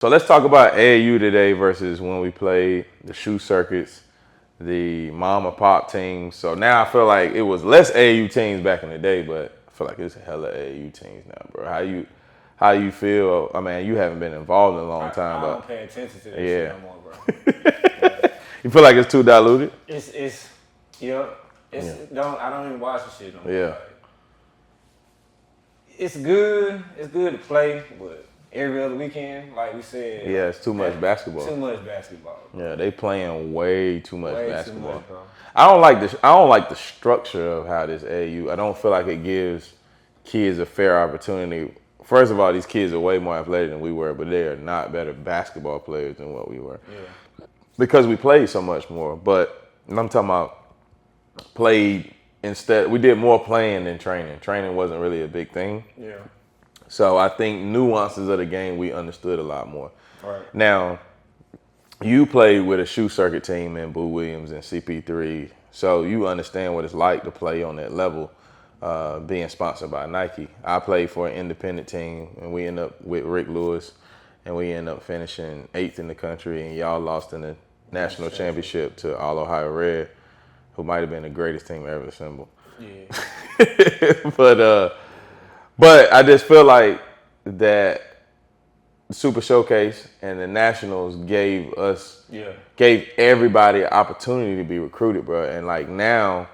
So let's talk about AAU today versus when we played the shoe circuits, the mom and pop teams. So now I feel like it was less AAU teams back in the day, but I feel like it's a hella AAU teams now, bro. How you feel? I mean, you haven't been involved in a long time, I but don't pay attention to that shit no more, bro. You feel like it's too diluted? It's I don't even watch the shit no more. Yeah. Like, it's good to play, but every other weekend, like we said. Yeah, it's too much basketball. Too much basketball. Bro. Yeah, they playing way too much basketball. Too much, bro. I don't like the structure of how this AAU. I don't feel like it gives kids a fair opportunity. First of all, these kids are way more athletic than we were, but they are not better basketball players than what we were. Yeah. Because we played so much more. But I'm talking about played instead. We did more playing than training. Training wasn't really a big thing. Yeah. So I think nuances of the game we understood a lot more. Right. Now, you played with a shoe circuit team in Boo Williams and CP3, so you understand what it's like to play on that level, being sponsored by Nike. I played for an independent team, and we ended up with Rick Lewis, and we ended up finishing 8th in the country, and y'all lost in the national championship to All Ohio Red, who might have been the greatest team ever assembled. Yeah. But I just feel like that Super Showcase and the Nationals gave everybody an opportunity to be recruited, bro. And like now,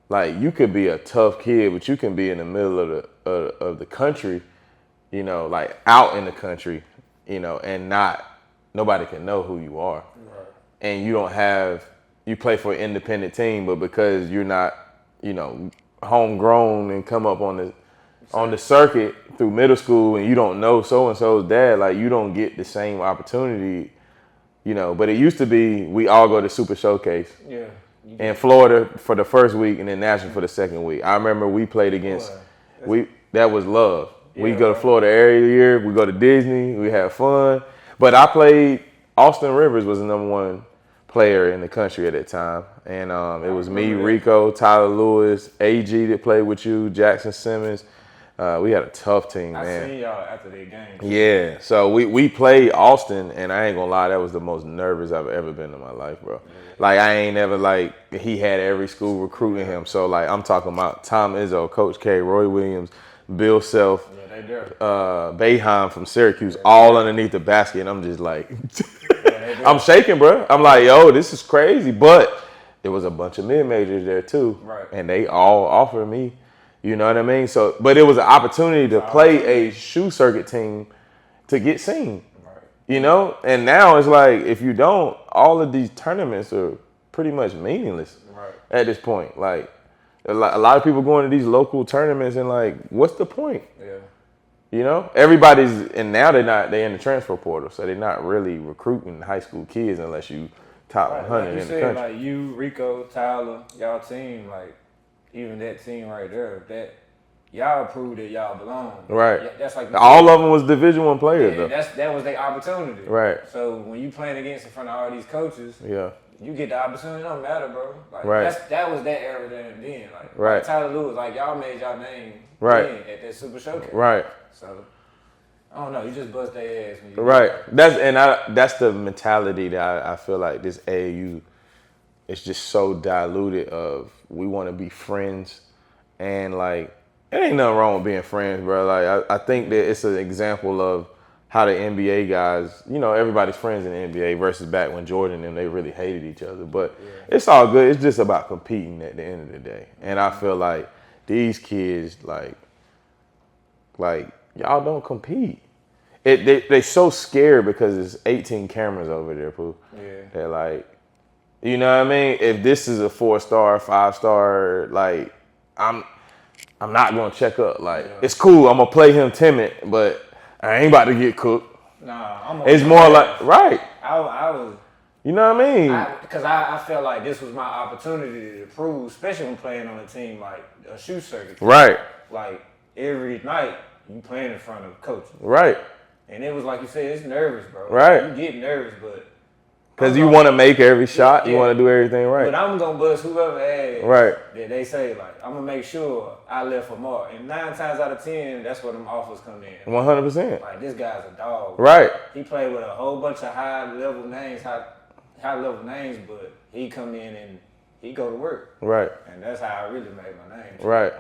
like you could be a tough kid, but you can be in the middle of the country, you know, like out in the country, you know, and nobody can know who you are. Right. And you play for an independent team, but because you're not, you know, homegrown and come up on the circuit through middle school and you don't know so-and-so's dad, like you don't get the same opportunity, you know. But it used to be we all go to Super Showcase in Florida for the first week and then National for the second week. I remember we played against, that was love. Yeah, we go to Florida every year, we go to Disney, we have fun. But I played, Austin Rivers was the number one player in the country at that time. And it was me, Rico, Tyler Lewis, AG that played with you, Jackson Simmons. We had a tough team, man. I seen y'all after that game. Yeah, so we played Austin, and I ain't gonna lie, that was the most nervous I've ever been in my life, bro. Yeah. Like, I ain't ever, like, he had every school recruiting him. So, like, I'm talking about Tom Izzo, Coach K, Roy Williams, Bill Self, Boeheim from Syracuse, all underneath the basket, and I'm just like, I'm shaking, bro. I'm like, yo, this is crazy. But there was a bunch of mid-majors there, too. Right. And they all offered me. You know what I mean? So, but it was an opportunity to play a shoe circuit team to get seen. Right. You know? And now it's like, if you don't, all of these tournaments are pretty much meaningless at this point. Like, a lot of people going to these local tournaments and like, what's the point? Yeah. You know? And now they're in the transfer portal, so they're not really recruiting high school kids unless you top 100 in the country. Like you, Rico, Tyler, y'all team, like, even that team right there, that y'all proved that y'all belong. Right. Yeah, that's like all of them was Division I players, though. That was their opportunity. Right. So when you playing against in front of all these coaches, you get the opportunity. It don't matter, bro. Like that was that era then. Like Tyler Lewis, like y'all made y'all name at that Super Showcase. Right. So I don't know. You just bust their ass. When you That's the mentality that I feel like this AAU. It's just so diluted of we want to be friends, and like it ain't nothing wrong with being friends, bro. Like I think that it's an example of how the NBA guys, you know, everybody's friends in the NBA versus back when Jordan and they really hated each other. But it's all good. It's just about competing at the end of the day. And I feel like these kids, like y'all don't compete. They so scared because there's 18 cameras over there, Pooh. Yeah. They're like, you know what I mean? If this is a 4-star, 5-star, like, I'm not gonna check up. Like, it's cool. I'm gonna play him timid, but I ain't about to get cooked. Nah, it's more like I was. You know what I mean? Because I felt like this was my opportunity to prove, especially when playing on a team like a shoe circuit. Right. Like every night you playing in front of coaches. Right. And it was like you said, it's nervous, bro. Right. You get nervous, but Because you want to make every shot, you want to do everything right. But I'm gonna bust whoever ass. Right. That they say like I'm gonna make sure I left a mark. And 9 times out of 10, that's where them offers come in. 100%. Like this guy's a dog. Right. He played with a whole bunch of high level names, but he come in and he go to work. Right. And that's how I really made my name. Right.